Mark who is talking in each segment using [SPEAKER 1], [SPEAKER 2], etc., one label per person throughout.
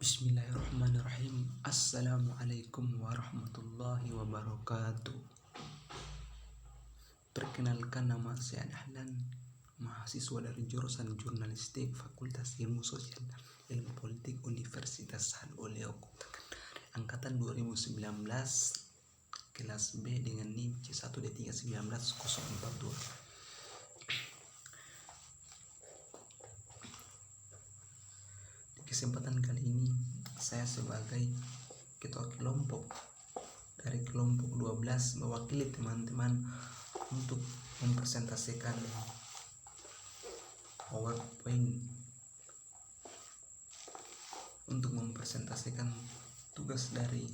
[SPEAKER 1] Bismillahirrahmanirrahim. Assalamualaikum warahmatullahi wabarakatuh. Perkenalkan, nama saya Dahlan, mahasiswa dari jurusan Jurnalistik Fakultas Ilmu Sosial Ilmu Politik Universitas Haluoleo Kota Kendari, angkatan 2019, kelas B dengan NIM C1D3194042. Kesempatan kali ini saya sebagai ketua kelompok dari kelompok 12 mewakili teman-teman untuk mempresentasikan PowerPoint, untuk mempresentasikan tugas dari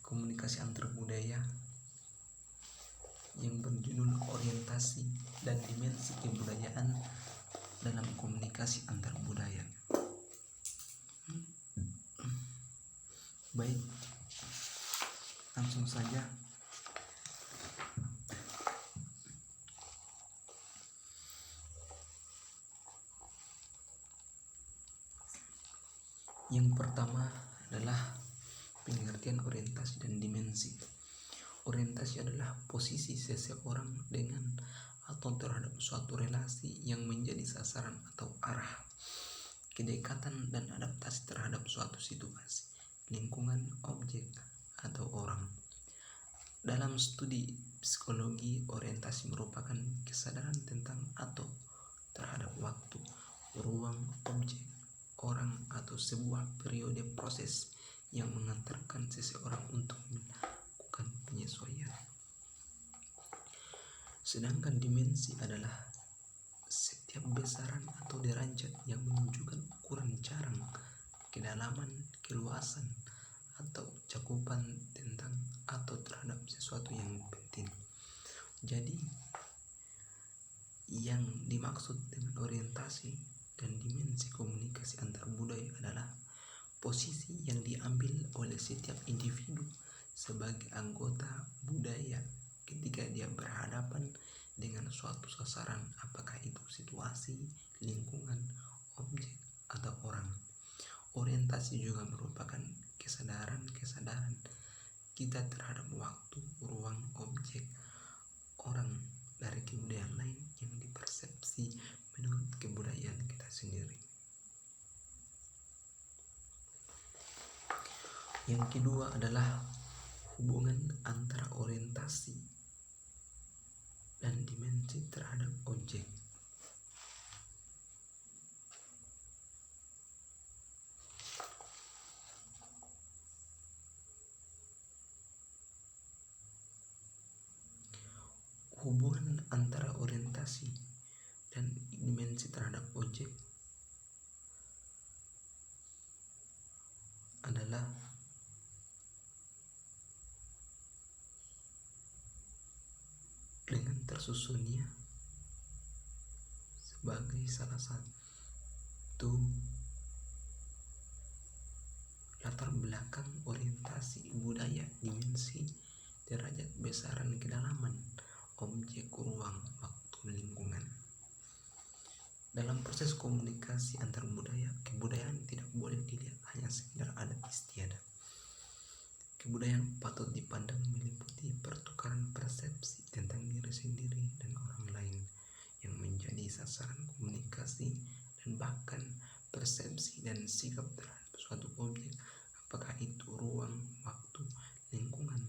[SPEAKER 1] komunikasi antar budaya yang berjudul orientasi dan dimensi kebudayaan dalam komunikasi antar budaya. Baik, langsung saja. Yang pertama adalah pengertian orientasi dan dimensi. Orientasi adalah posisi seseorang dengan atau terhadap suatu relasi yang menjadi sasaran atau arah, kedekatan dan adaptasi terhadap suatu situasi, lingkungan, objek, atau orang. Dalam studi psikologi, orientasi merupakan kesadaran tentang atau terhadap waktu, ruang, objek, orang, atau sebuah periode proses yang mengantarkan seseorang untuk melakukan penyesuaian. Sedangkan dimensi adalah setiap besaran atau derajat yang menunjukkan ukuran jarang, kedalaman, keluasan, atau cakupan tentang atau terhadap sesuatu yang penting. Jadi, yang dimaksud dengan orientasi dan dimensi komunikasi antar budaya adalah posisi yang diambil oleh setiap individu sebagai anggota budaya ketika dia berhadapan dengan suatu sasaran, apakah itu situasi, lingkungan, objek, atau orang. Orientasi juga merupakan kesadaran kita terhadap waktu, ruang, objek, orang dari kebudayaan lain yang dipersepsi menurut kebudayaan kita sendiri. Yang kedua adalah hubungan antara orientasi dan dimensi terhadap objek. Hubungan antara orientasi dan dimensi terhadap objek adalah dengan tersusunnya sebagai salah satu latar belakang orientasi budaya, dimensi, derajat, besaran, kedalaman, objek, ruang, waktu, lingkungan. Dalam proses komunikasi antar budaya, kebudayaan tidak boleh dilihat hanya sekedar adat istiadat. Kebudayaan patut dipandang meliputi pertukaran persepsi tentang diri sendiri dan orang lain yang menjadi sasaran komunikasi, dan bahkan persepsi dan sikap terhadap suatu objek, apakah itu ruang, waktu, lingkungan,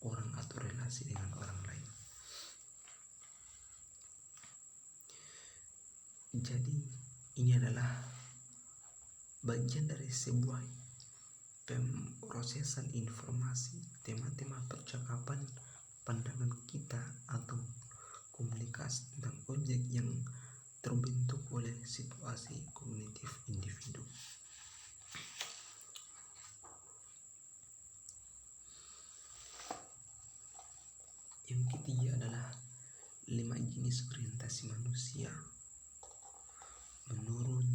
[SPEAKER 1] orang, atau relasi dengan orang lain. Jadi ini adalah bagian dari sebuah pemrosesan informasi, tema-tema percakapan, pandangan kita atau komunikasi tentang objek yang terbentuk oleh situasi kognitif individu. Yang ketiga adalah 5 jenis orientasi manusia menurut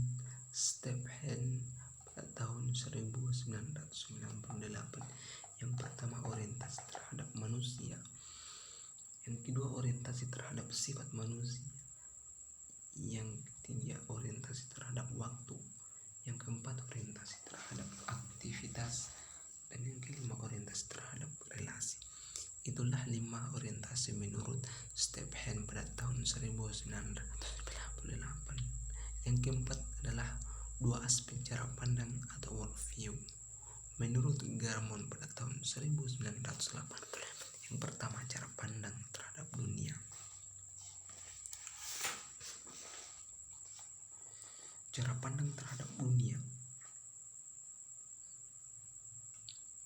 [SPEAKER 1] Stephen pada tahun 1998. Yang pertama, orientasi terhadap manusia. Yang kedua, orientasi terhadap sifat manusia. Yang ketiga, orientasi terhadap waktu. Yang keempat, orientasi terhadap komunikasi menurut Stephen pada tahun 1998. Yang keempat adalah dua aspek cara pandang atau worldview. Menurut Garmon pada tahun 1980, yang pertama cara pandang terhadap dunia. Cara pandang terhadap dunia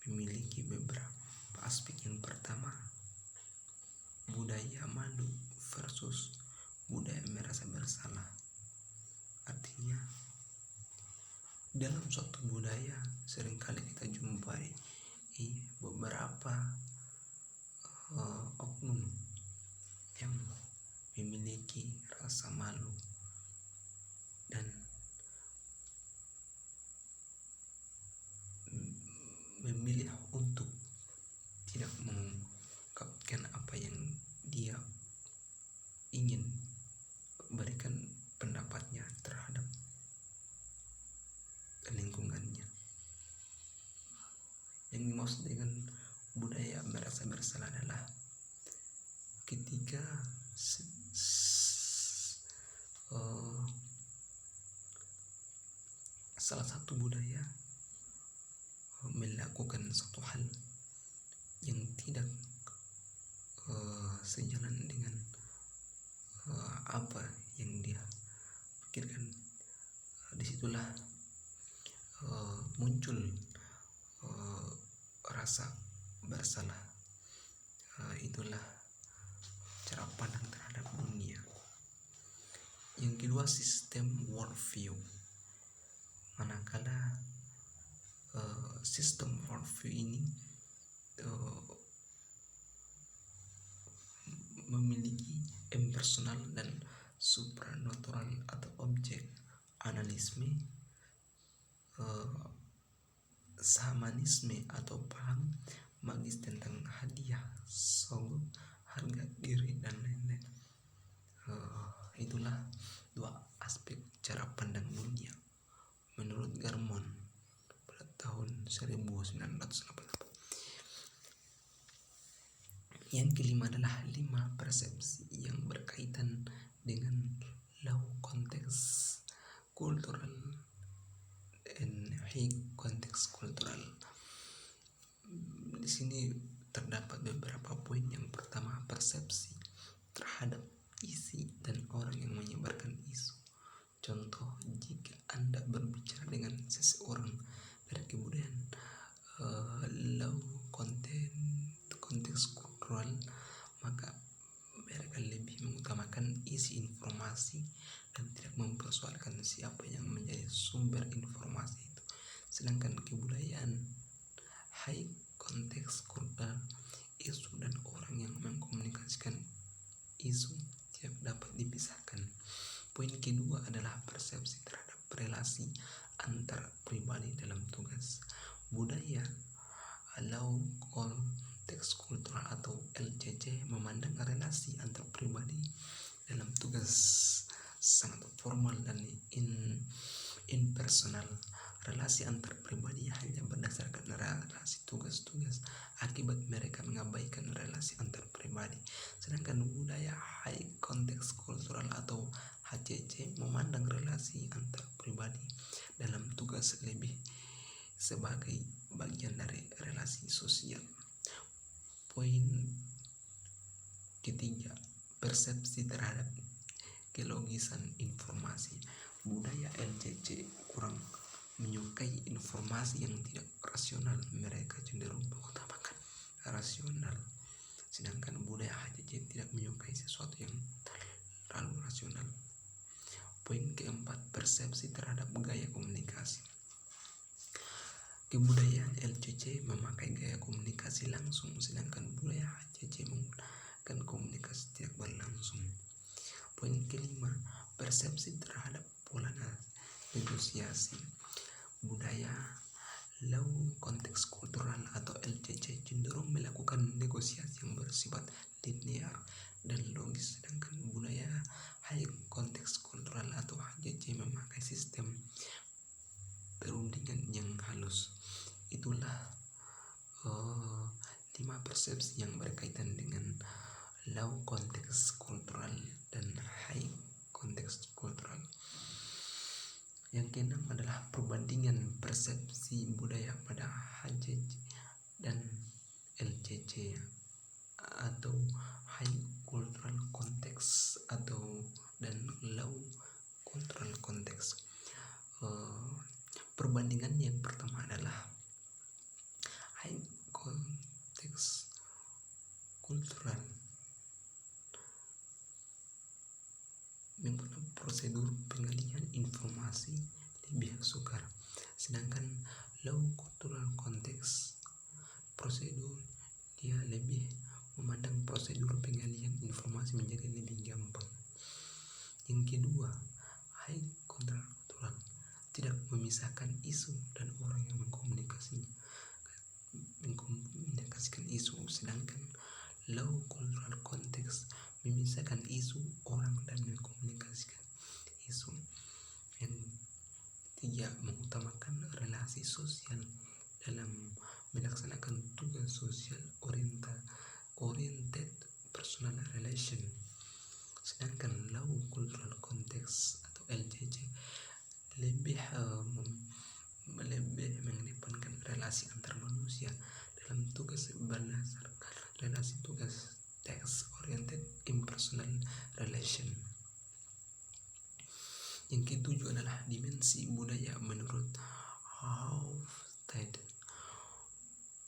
[SPEAKER 1] memiliki beberapa aspek. Yang pertama, budaya malu versus budaya merasa bersalah. Artinya, dalam suatu budaya seringkali kita jumpai beberapa oknum yang memiliki rasa malu dan memilih untuk tidak mengungkapkan apa yang dia ingin berikan pendapatnya terhadap lingkungannya. Yang dimaksud dengan budaya merasa bersalah adalah ketika salah satu budaya melakukan suatu hal yang tidak sejalan dengan apa yang dia pikirkan, disitulah muncul rasa bersalah. Itulah cara pandang terhadap dunia. Yang kedua, sistem worldview. Manakala sistem worldview ini memiliki impersonal dan supranatural atau objek analisme, shamanisme atau paham magis tentang hadiah, sogok, harga diri dan lain-lain. Itulah dua aspek cara pandang dunia menurut Garmon pada tahun 1980. Yang kelima adalah 5 persepsi yang berkaitan dengan low context cultural and high context cultural. Di sini terdapat beberapa poin. Yang pertama, persepsi terhadap isi dan orang yang menyebarkan isu. Contoh, jika Anda berbicara dengan seseorang dari kebudayaan low konteks kultural, maka mereka lebih mengutamakan isi informasi dan tidak mempersoalkan siapa yang menjadi sumber informasi itu. Sedangkan kebudayaan high konteks kultural, isu dan orang yang mengkomunikasikan isu tidak dapat dipisahkan. Poin kedua adalah persepsi terhadap relasi antar pribadi dalam tugas. Budaya low konteks kultural atau LCC memandang relasi antar pribadi dalam tugas sangat formal dan impersonal. Relasi antar pribadi hanya berdasarkan relasi tugas-tugas, akibat mereka mengabaikan relasi antar pribadi. Sedangkan budaya high konteks kultural atau HCC memandang relasi antar pribadi dalam tugas lebih sebagai bagian dari relasi sosial. Poin ketiga, persepsi terhadap kelogisan informasi. Budaya LCC kurang menyukai informasi yang tidak rasional, mereka cenderung mengutamakan rasional. Sedangkan budaya HCC tidak menyukai sesuatu yang terlalu rasional. Poin keempat, persepsi terhadap gaya komunikasi. Kebudayaan LCC memakai gaya komunikasi langsung, sedangkan budaya HCC menggunakan komunikasi tidak berlangsung. Poin kelima, persepsi terhadap pola negosiasi. Budaya low konteks kultural atau LCC cenderung melakukan negosiasi yang bersifat linear dan logis, sedangkan budaya high konteks kultural atau HCC memakai sistem perundingan yang halus. Itulah 5 persepsi yang berkaitan dengan low konteks kultural dan high konteks kultural. Yang keenam adalah perbandingan persepsi budaya pada HJJ dan LCC atau high cultural context atau dan low cultural context. Perbandingan yang pertama adalah high context kultural menggunakan prosedur pengalihan informasi lebih sukar, sedangkan low cultural context prosedur dia lebih memandang prosedur pengalihan informasi menjadi lebih gampang. Yang kedua, high cultural tidak memisahkan isu dan orang yang mengkomunikasikan isu, sedangkan low cultural context memisahkan isu, orang, dan mengkomunikasikan isu. Yang ketiga, mengutamakan relasi sosial dalam melaksanakan tugas sosial oriented personal relation, sedangkan low cultural context atau LCC lebih mengedepankan relasi antar manusia dalam tugas berdasarkan relasi tugas text oriented impersonal relation. Yang ketujuh adalah dimensi budaya menurut Hofstede.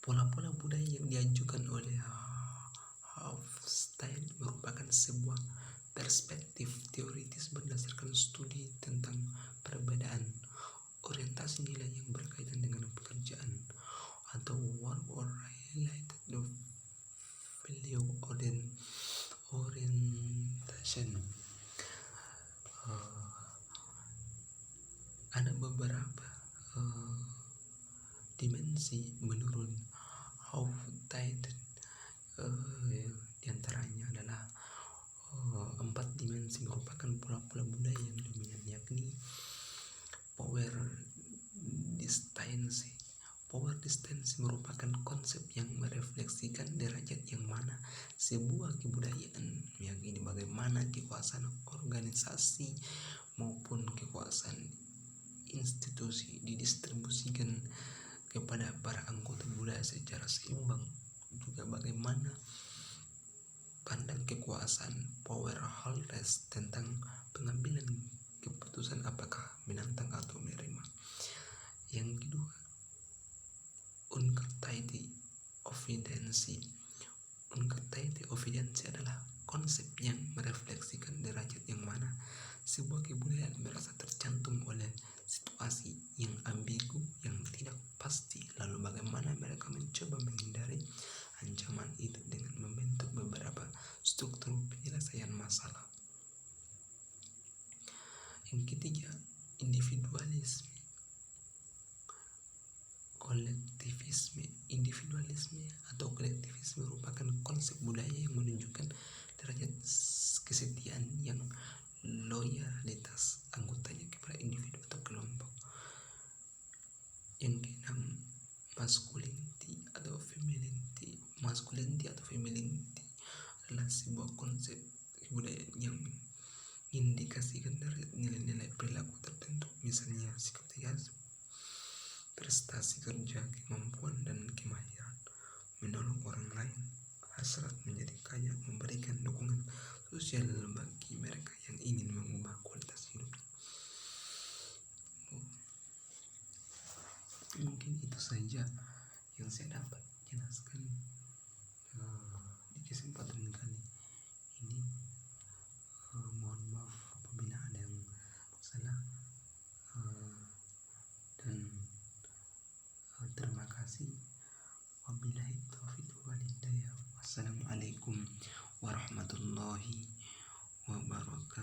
[SPEAKER 1] Pola-pola budaya yang diajukan oleh Hofstede merupakan sebuah perspektif teoritis berdasarkan studi tentang perbedaan orientasi nilai yang berkaitan dengan pekerjaan atau work or related value orientation. Ada beberapa dimensi menurut Hofstede, diantaranya adalah 4 dimensi merupakan pola-pola budaya yang dominan, yakni power distance. Power distance merupakan konsep yang merefleksikan derajat yang mana sebuah kebudayaan, yakni bagaimana kekuasaan organisasi maupun kekuasaan institusi didistribusikan kepada para anggota budaya secara seimbang. Juga bagaimana pandang kekuasaan power holders tentang pengambilan keputusan apakah menantang atau menerima. Yang kedua, uncertainty evidence adalah konsep yang merefleksikan derajat yang mana sebuah kebudayaan merasa tercantum oleh situasi yang ambigu, yang tidak pasti, lalu bagaimana mereka mencoba menghindari ancaman itu dengan membentuk beberapa struktur penyelesaian masalah. Yang ketiga, individualisme atau kolektivisme merupakan konsep budaya yang menunjukkan derajat kesetiaan yang loyalitas anggotanya kepada individu atau kelompok. Yang keenam, masculinity atau femininity adalah sebuah konsep kebudayaan yang mengindikasikan derajat nilai-nilai perilaku tertentu, misalnya sikap tegas, prestasi kerja, kemampuan dan kemahiran, menolong orang lain, hasrat menjadi kaya, memberikan dukungan sosial bagi mereka yang ingin mengubah kualitas hidupnya. Mungkin itu saja yang saya dapat jelaskan di kesempatan kali ini. Mohon maaf apabila ada yang salah, dan terima kasih. Wabillahi taufiq wal hidayah. Wassalamualaikum warahmatullahi wabarakatuh.